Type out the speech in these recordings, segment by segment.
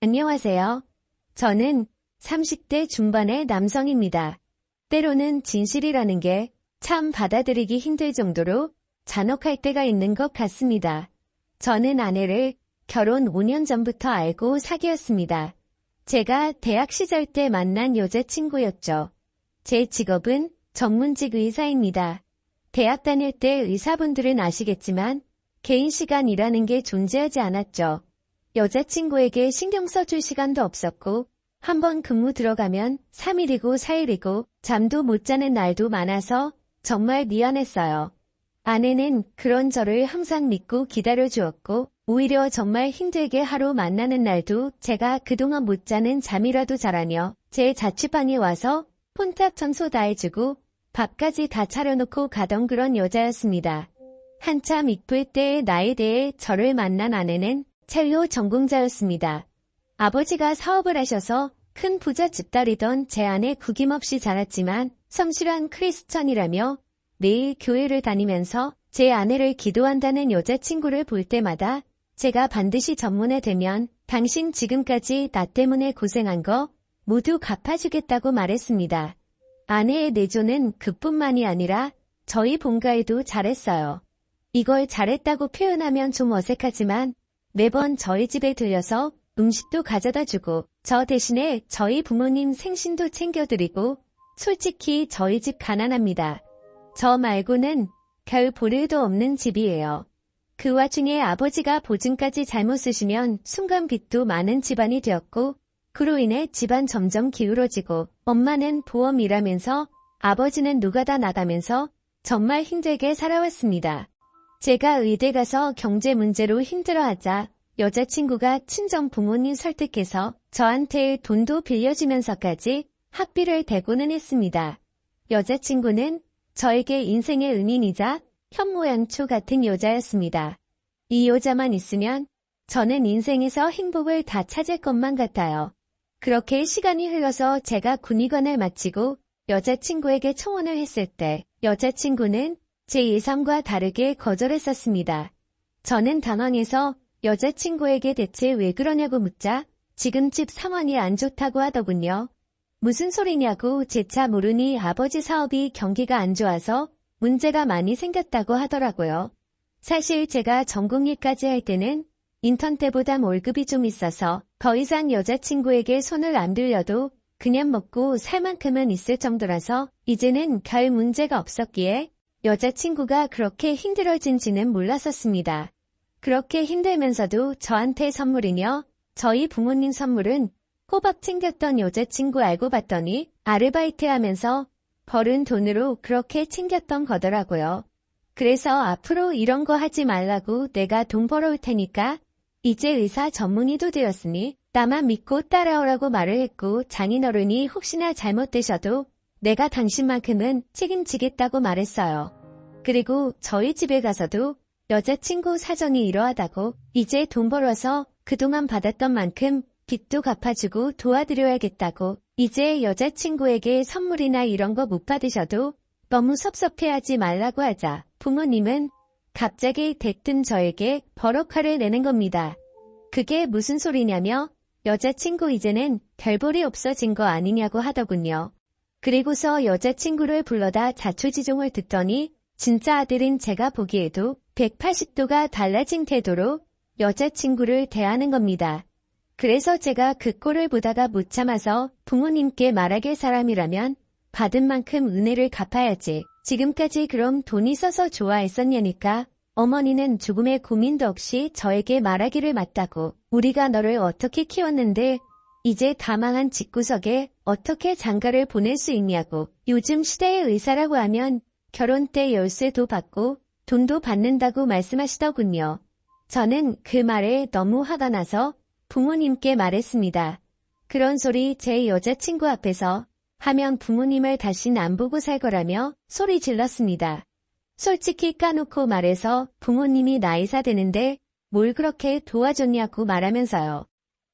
안녕하세요. 저는 30대 중반의 남성입니다. 때로는 진실이라는 게 참 받아들이기 힘들 정도로 잔혹할 때가 있는 것 같습니다. 저는 아내를 결혼 5년 전부터 알고 사귀었습니다. 제가 대학 시절 때 만난 여자친구였죠. 제 직업은 전문직 의사입니다. 대학 다닐 때 의사분들은 아시겠지만 개인 시간이라는 게 존재하지 않았죠. 여자친구에게 신경 써줄 시간도 없었고 한번 근무 들어가면 3일이고 4일이고 잠도 못 자는 날도 많아서 정말 미안했어요. 아내는 그런 저를 항상 믿고 기다려주었고 오히려 정말 힘들게 하루 만나는 날도 제가 그동안 못 자는 잠이라도 자라며 제 자취방에 와서 폰탑 청소 다 해주고 밥까지 다 차려놓고 가던 그런 여자였습니다. 한참 이쁠 때의 나에 대해 저를 만난 아내는 첼로 전공자였습니다. 아버지가 사업을 하셔서 큰 부잣집 딸이던 제 아내 구김없이 자랐지만 성실한 크리스천이라며 매일 교회를 다니면서 제 아내를 기도한다는 여자친구를 볼 때마다 제가 반드시 전문에 되면 당신 지금까지 나 때문에 고생한 거 모두 갚아주겠다고 말했습니다. 아내의 내조는 그뿐만이 아니라 저희 본가에도 잘했어요. 이걸 잘했다고 표현하면 좀 어색하지만 매번 저희 집에 들려서 음식도 가져다 주고 저 대신에 저희 부모님 생신도 챙겨드리고 솔직히 저희 집 가난합니다. 저 말고는 별 볼일도 없는 집이에요. 그 와중에 아버지가 보증까지 잘못 쓰시면 순간 빚도 많은 집안이 되었고 그로 인해 집안 점점 기울어지고 엄마는 보험 일하면서 아버지는 노가다 나가면서 정말 힘들게 살아왔습니다. 제가 의대 가서 경제 문제로 힘들어하자 여자친구가 친정 부모님 설득해서 저한테 돈도 빌려주면서까지 학비를 대고는 했습니다. 여자친구는 저에게 인생의 은인이자 현모양초 같은 여자였습니다. 이 여자만 있으면 저는 인생에서 행복을 다 찾을 것만 같아요. 그렇게 시간이 흘러서 제가 군의관을 마치고 여자친구에게 청혼을 했을 때 여자친구는 제 예상과 다르게 거절했었습니다. 저는 당황해서 여자친구에게 대체 왜 그러냐고 묻자 지금 집 상황이 안 좋다고 하더군요. 무슨 소리냐고 재차 물으니 아버지 사업이 경기가 안 좋아서 문제가 많이 생겼다고 하더라고요. 사실 제가 전공일까지 할 때는 인턴 때보다 월급이 좀 있어서 더 이상 여자친구에게 손을 안 들려도 그냥 먹고 살 만큼은 있을 정도라서 이제는 별 문제가 없었기에 여자친구가 그렇게 힘들어진지는 몰랐었습니다. 그렇게 힘들면서도 저한테 선물이며 저희 부모님 선물은 꼬박 챙겼던 여자친구 알고 봤더니 아르바이트하면서 벌은 돈으로 그렇게 챙겼던 거더라고요. 그래서 앞으로 이런 거 하지 말라고 내가 돈 벌어올 테니까 이제 의사 전문의도 되었으니 나만 믿고 따라오라고 말을 했고 장인어른이 혹시나 잘못되셔도 내가 당신만큼은 책임지겠다고 말했어요. 그리고 저희 집에 가서도 여자친구 사정이 이러하다고 이제 돈 벌어서 그동안 받았던 만큼 빚도 갚아주고 도와드려야겠다고 이제 여자친구에게 선물이나 이런 거 못 받으셔도 너무 섭섭해하지 말라고 하자 부모님은 갑자기 대뜸 저에게 버럭화를 내는 겁니다. 그게 무슨 소리냐며 여자친구 이제는 별볼이 없어진 거 아니냐고 하더군요. 그리고서 여자친구를 불러다 자초지종을 듣더니 진짜 아들인 제가 보기에도 180도가 달라진 태도로 여자친구를 대하는 겁니다. 그래서 제가 그 꼴을 보다가 못 참아서 부모님께 말하길 사람이라면 받은 만큼 은혜를 갚아야지. 지금까지 그럼 돈 있어서 좋아했었냐니까 어머니는 조금의 고민도 없이 저에게 말하기를 맞다고 우리가 너를 어떻게 키웠는데 이제 다 망한 집구석에 어떻게 장가를 보낼 수 있냐고 요즘 시대의 의사라고 하면 결혼 때 열쇠도 받고 돈도 받는다고 말씀하시더군요. 저는 그 말에 너무 화가 나서 부모님께 말했습니다. 그런 소리 제 여자친구 앞에서 하면 부모님을 다신 안 보고 살 거라며 소리 질렀습니다. 솔직히 까놓고 말해서 부모님이 나이사 되는데 뭘 그렇게 도와줬냐고 말하면서요.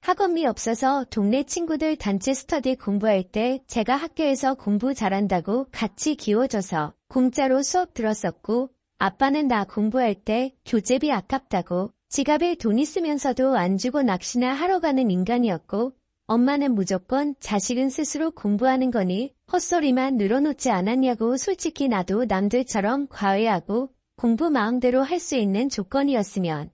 학원비 없어서 동네 친구들 단체 스터디 공부할 때 제가 학교에서 공부 잘한다고 같이 기워줘서 공짜로 수업 들었었고 아빠는 나 공부할 때 교재비 아깝다고 지갑에 돈 있으면서도 안 주고 낚시나 하러 가는 인간이었고 엄마는 무조건 자식은 스스로 공부하는 거니 헛소리만 늘어놓지 않았냐고 솔직히 나도 남들처럼 과외하고 공부 마음대로 할 수 있는 조건이었으면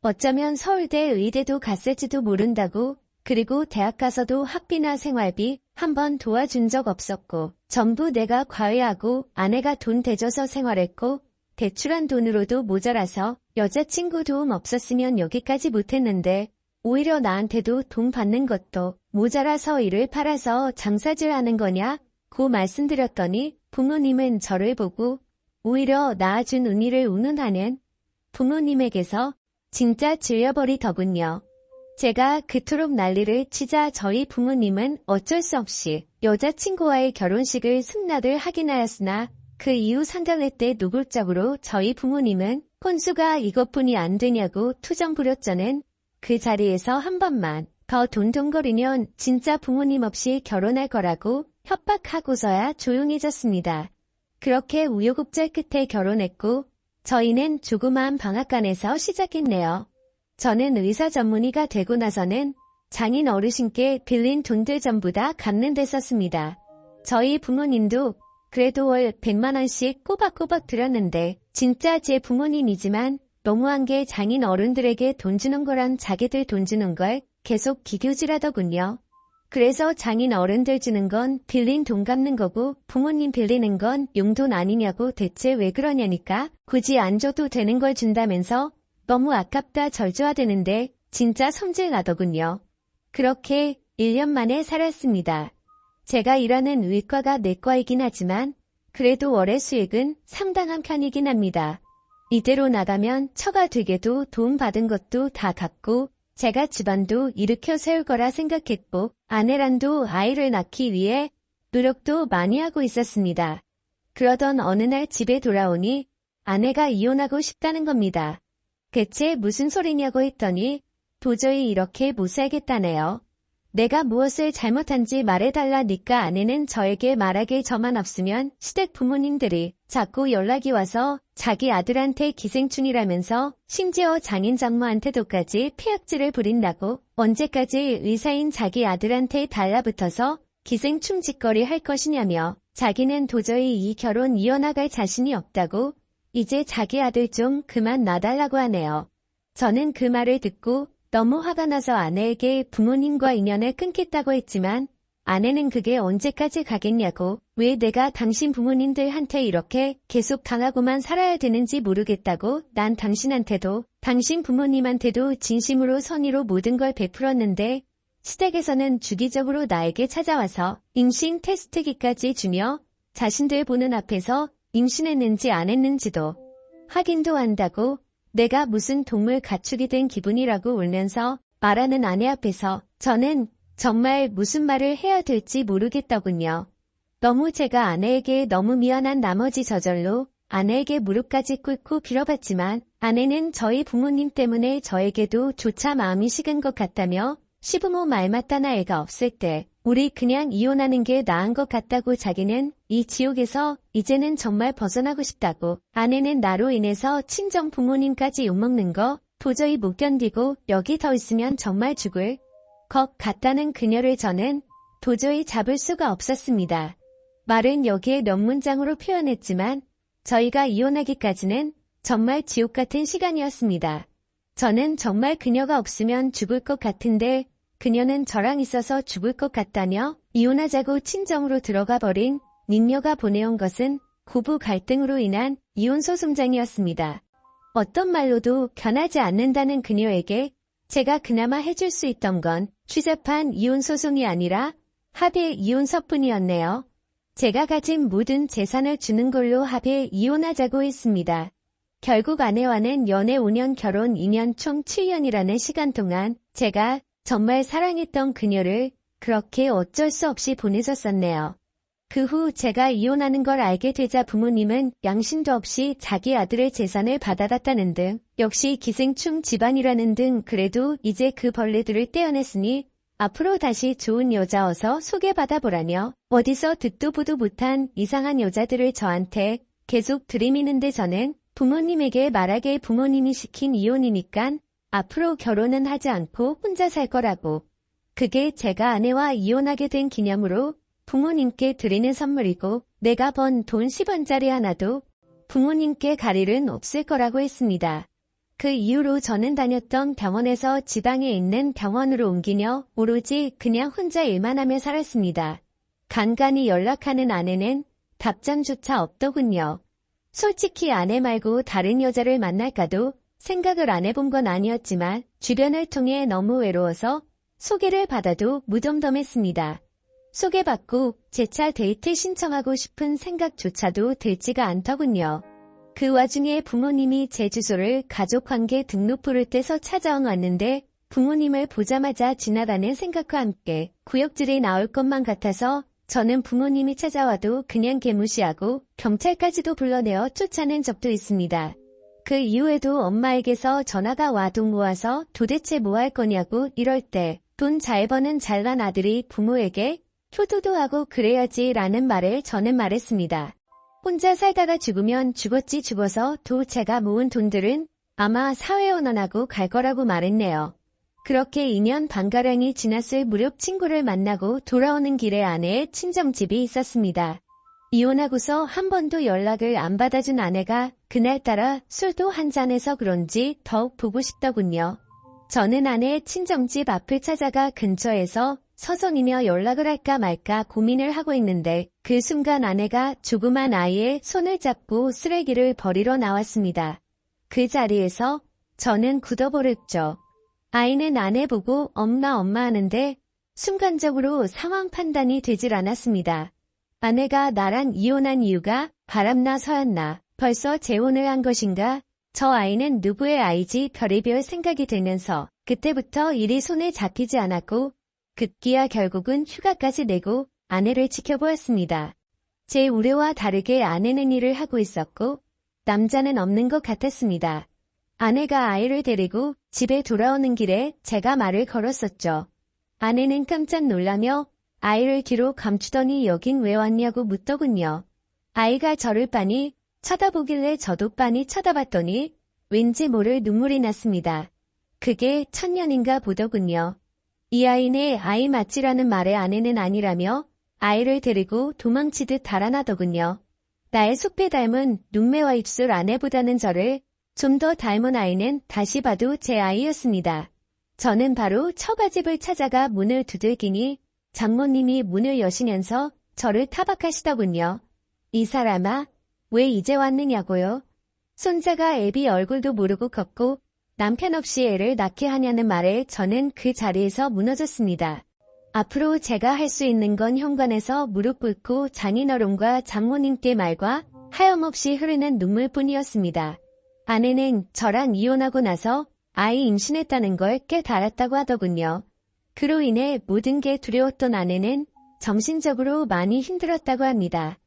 어쩌면 서울대 의대도 갔을지도 모른다고 그리고 대학 가서도 학비나 생활비 한 번 도와준 적 없었고 전부 내가 과외하고 아내가 돈 대줘서 생활했고 대출한 돈으로도 모자라서 여자친구 도움 없었으면 여기까지 못했는데 오히려 나한테도 돈 받는 것도 모자라서 이를 팔아서 장사질 하는 거냐고 말씀드렸더니 부모님은 저를 보고 오히려 낳아준 은희를 운운하는 부모님에게서 진짜 질려버리더군요. 제가 그토록 난리를 치자 저희 부모님은 어쩔 수 없이 여자친구와의 결혼식을 승낙을 하긴 하였으나 그 이후 상견례 때 노골적으로 저희 부모님은 혼수가 이것뿐이 안 되냐고 투정 부렸저는 그 자리에서 한 번만 더 돈돈거리면 진짜 부모님 없이 결혼할 거라고 협박하고서야 조용해졌습니다. 그렇게 우여곡절 끝에 결혼했고 저희는 조그마한 방앗간에서 시작했네요. 저는 의사 전문의가 되고 나서는 장인 어르신께 빌린 돈들 전부 다 갚는 데 썼습니다. 저희 부모님도 그래도 월 100만 원씩 꼬박꼬박 드렸는데 진짜 제 부모님이지만 너무한 게 장인 어른들에게 돈 주는 거랑 자기들 돈 주는 걸 계속 기교질하더군요. 그래서 장인 어른들 주는 건 빌린 돈 갚는 거고 부모님 빌리는 건 용돈 아니냐고 대체 왜 그러냐니까 굳이 안 줘도 되는 걸 준다면서 너무 아깝다 절주하대는데 진짜 성질 나더군요. 그렇게 1년 만에 살았습니다. 제가 일하는 의과가 내과이긴 하지만 그래도 월의 수익은 상당한 편이긴 합니다. 이대로 나가면 처가 되게도 도움 받은 것도 다 갚고 제가 집안도 일으켜 세울 거라 생각했고 아내랑도 아이를 낳기 위해 노력도 많이 하고 있었습니다. 그러던 어느 날 집에 돌아오니 아내가 이혼하고 싶다는 겁니다. 대체 무슨 소리냐고 했더니 도저히 이렇게 못 살겠다네요. 내가 무엇을 잘못한지 말해달라니까 아내는 저에게 말하길 저만 없으면 시댁 부모님들이 자꾸 연락이 와서 자기 아들한테 기생충이라면서 심지어 장인 장모한테도까지 피악질을 부린다고 언제까지 의사인 자기 아들한테 달라붙어서 기생충 짓거리 할 것이냐며 자기는 도저히 이 결혼 이어나갈 자신이 없다고 이제 자기 아들 좀 그만 놔달라고 하네요. 저는 그 말을 듣고 너무 화가 나서 아내에게 부모님과 인연을 끊겠다고 했지만 아내는 그게 언제까지 가겠냐고 왜 내가 당신 부모님들한테 이렇게 계속 당하고만 살아야 되는지 모르겠다고 난 당신한테도 당신 부모님한테도 진심으로 선의로 모든 걸 베풀었는데 시댁에서는 주기적으로 나에게 찾아와서 임신 테스트기까지 주며 자신들 보는 앞에서 임신했는지 안 했는지도 확인도 한다고 내가 무슨 동물 가축이 된 기분이라고 울면서 말하는 아내 앞에서 저는 정말 무슨 말을 해야 될지 모르겠더군요. 너무 제가 아내에게 너무 미안한 나머지 저절로 아내에게 무릎까지 꿇고 빌어봤지만 아내는 저희 부모님 때문에 저에게도 조차 마음이 식은 것 같다며 시부모 말 맞다나 애가 없을 때 우리 그냥 이혼하는 게 나은 것 같다고 자기는 이 지옥에서 이제는 정말 벗어나고 싶다고 아내는 나로 인해서 친정 부모님까지 욕먹는 거 도저히 못 견디고 여기 더 있으면 정말 죽을 것 같다는 그녀를 저는 도저히 잡을 수가 없었습니다. 말은 여기에 몇 문장으로 표현했지만 저희가 이혼하기까지는 정말 지옥 같은 시간이었습니다. 저는 정말 그녀가 없으면 죽을 것 같은데 그녀는 저랑 있어서 죽을 것 같다며 이혼하자고 친정으로 들어가 버린 닉녀가 보내온 것은 고부 갈등으로 인한 이혼소송장이었습니다. 어떤 말로도 변하지 않는다는 그녀에게 제가 그나마 해줄 수 있던 건 취재판 이혼소송이 아니라 합의 이혼서뿐이었네요. 제가 가진 모든 재산을 주는 걸로 합의 이혼하자고 했습니다. 결국 아내와는 연애 5년 결혼 2년 총 7년이라는 시간 동안 제가 정말 사랑했던 그녀를 그렇게 어쩔 수 없이 보내줬었네요. 그 후 제가 이혼하는 걸 알게 되자 부모님은 양심도 없이 자기 아들의 재산을 받아갔다는 등 역시 기생충 집안이라는 등 그래도 이제 그 벌레들을 떼어냈으니 앞으로 다시 좋은 여자 어서 소개받아보라며 어디서 듣도 보도 못한 이상한 여자들을 저한테 계속 들이미는데 저는 부모님에게 말하길 부모님이 시킨 이혼이니깐 앞으로 결혼은 하지 않고 혼자 살 거라고. 그게 제가 아내와 이혼하게 된 기념으로 부모님께 드리는 선물이고 내가 번 돈 10원짜리 하나도 부모님께 갈 일은 없을 거라고 했습니다. 그 이후로 저는 다녔던 병원에서 지방에 있는 병원으로 옮기며 오로지 그냥 혼자 일만 하며 살았습니다. 간간히 연락하는 아내는 답장조차 없더군요. 솔직히 아내 말고 다른 여자를 만날까도 생각을 안 해본 건 아니었지만 주변을 통해 너무 외로워서 소개를 받아도 무덤덤했습니다. 소개받고 재차 데이트 신청하고 싶은 생각조차도 들지가 않더군요. 그 와중에 부모님이 제 주소를 가족관계 등록부를 떼서 찾아왔는데 부모님을 보자마자 지나가는 생각과 함께 구역질이 나올 것만 같아서 저는 부모님이 찾아와도 그냥 개무시하고 경찰까지도 불러내어 쫓아낸 적도 있습니다. 그 이후에도 엄마에게서 전화가 와도 모아서 도대체 뭐 할 거냐고 이럴 때 돈 잘 버는 잘난 아들이 부모에게 효도도 하고 그래야지 라는 말을 저는 말했습니다. 혼자 살다가 죽으면 죽었지 죽어서 도 제가 모은 돈들은 아마 사회원원하고 갈 거라고 말했네요. 그렇게 2년 반가량이 지났을 무렵 친구를 만나고 돌아오는 길에 아내의 친정집이 있었습니다. 이혼하고서 한 번도 연락을 안 받아준 아내가 그날따라 술도 한잔해서 그런지 더욱 보고 싶더군요. 저는 아내의 친정집 앞을 찾아가 근처에서 서성이며 연락을 할까 말까 고민을 하고 있는데 그 순간 아내가 조그만 아이의 손을 잡고 쓰레기를 버리러 나왔습니다. 그 자리에서 저는 굳어버렸죠. 아이는 아내 보고 엄마 하는데 순간적으로 상황 판단이 되질 않았습니다. 아내가 나랑 이혼한 이유가 바람나 서였나, 벌써 재혼을 한 것인가, 저 아이는 누구의 아이지 별의별 생각이 들면서 그때부터 일이 손에 잡히지 않았고 급기야 결국은 휴가까지 내고 아내를 지켜보았습니다. 제 우려와 다르게 아내는 일을 하고 있었고 남자는 없는 것 같았습니다. 아내가 아이를 데리고 집에 돌아오는 길에 제가 말을 걸었었죠. 아내는 깜짝 놀라며 아이를 뒤로 감추더니 여긴 왜 왔냐고 묻더군요. 아이가 저를 빤히 쳐다보길래 저도 빤히 쳐다봤더니 왠지 모를 눈물이 났습니다. 그게 천년인가 보더군요. 이 아이네 아이 맞지라는 말에 아내는 아니라며 아이를 데리고 도망치듯 달아나더군요. 나의 숲에 닮은 눈매와 입술 아내보다는 저를 좀 더 닮은 아이는 다시 봐도 제 아이였습니다. 저는 바로 처가집을 찾아가 문을 두들기니 장모님이 문을 여시면서 저를 타박하시더군요. 이 사람아, 왜 이제 왔느냐고요? 손자가 애비 얼굴도 모르고 걷고 남편 없이 애를 낳게 하냐는 말에 저는 그 자리에서 무너졌습니다. 앞으로 제가 할 수 있는 건 현관에서 무릎 꿇고 장인어른과 장모님께 말과 하염없이 흐르는 눈물뿐이었습니다. 아내는 저랑 이혼하고 나서 아이 임신했다는 걸 깨달았다고 하더군요. 그로 인해 모든 게 두려웠던 아내는 정신적으로 많이 힘들었다고 합니다.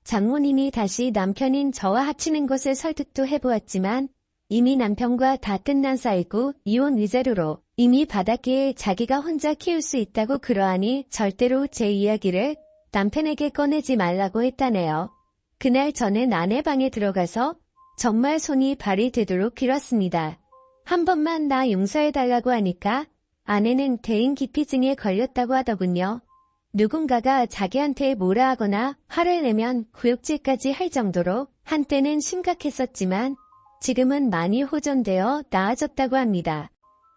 장모님이 다시 남편인 저와 합치는 것을 설득도 해보았지만 이미 남편과 다 끝난 사이고 이혼 의제로로 이미 받았기에 자기가 혼자 키울 수 있다고 그러하니 절대로 제 이야기를 남편에게 꺼내지 말라고 했다네요. 그날 저는 아내 방에 들어가서 정말 손이 발이 되도록 빌었습니다. 한 번만 나 용서해달라고 하니까 아내는 대인기피증에 걸렸다고 하더군요. 누군가가 자기한테 뭐라 하거나 화를 내면 구역질까지 할 정도로 한때는 심각했었지만 지금은 많이 호전되어 나아졌다고 합니다.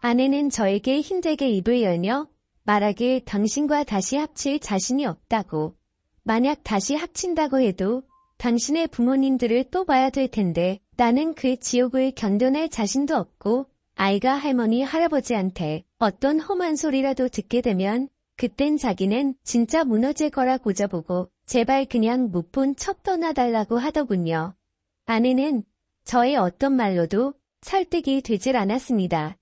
아내는 저에게 힘들게 입을 열며 말하길 당신과 다시 합칠 자신이 없다고. 만약 다시 합친다고 해도 당신의 부모님들을 또 봐야 될 텐데 나는 그 지옥을 견뎌낼 자신도 없고 아이가 할머니 할아버지한테 어떤 험한 소리라도 듣게 되면 그땐 자기는 진짜 무너질 거라 고져보고 제발 그냥 무폰 척 떠나달라고 하더군요. 아내는 저의 어떤 말로도 설득이 되질 않았습니다.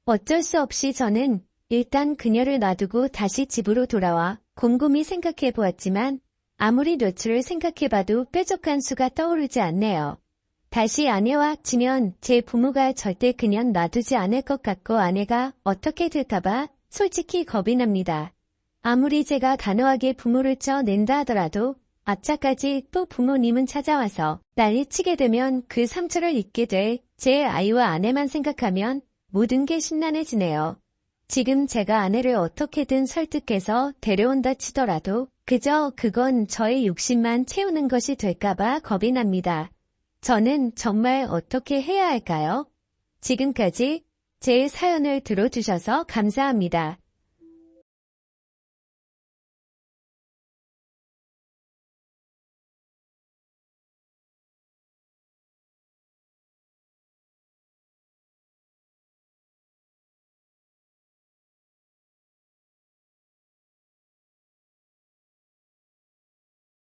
어쩔 수 없이 저는 일단 그녀를 놔두고 다시 집으로 돌아와 곰곰이 생각해 보았지만 아무리 뇌출을 생각해봐도 뾰족한 수가 떠오르지 않네요. 다시 아내와 합치면 제 부모가 절대 그냥 놔두지 않을 것 같고 아내가 어떻게 될까봐 솔직히 겁이 납니다. 아무리 제가 단호하게 부모를 쪄낸다 하더라도 앞차까지 또 부모님은 찾아와서 난리치게 되면 그 상처를 잊게 될 제 아이와 아내만 생각하면 모든 게 심란해지네요. 지금 제가 아내를 어떻게든 설득해서 데려온다 치더라도 그저 그건 저의 욕심만 채우는 것이 될까봐 겁이 납니다. 저는 정말 어떻게 해야 할까요? 지금까지 제 사연을 들어주셔서 감사합니다.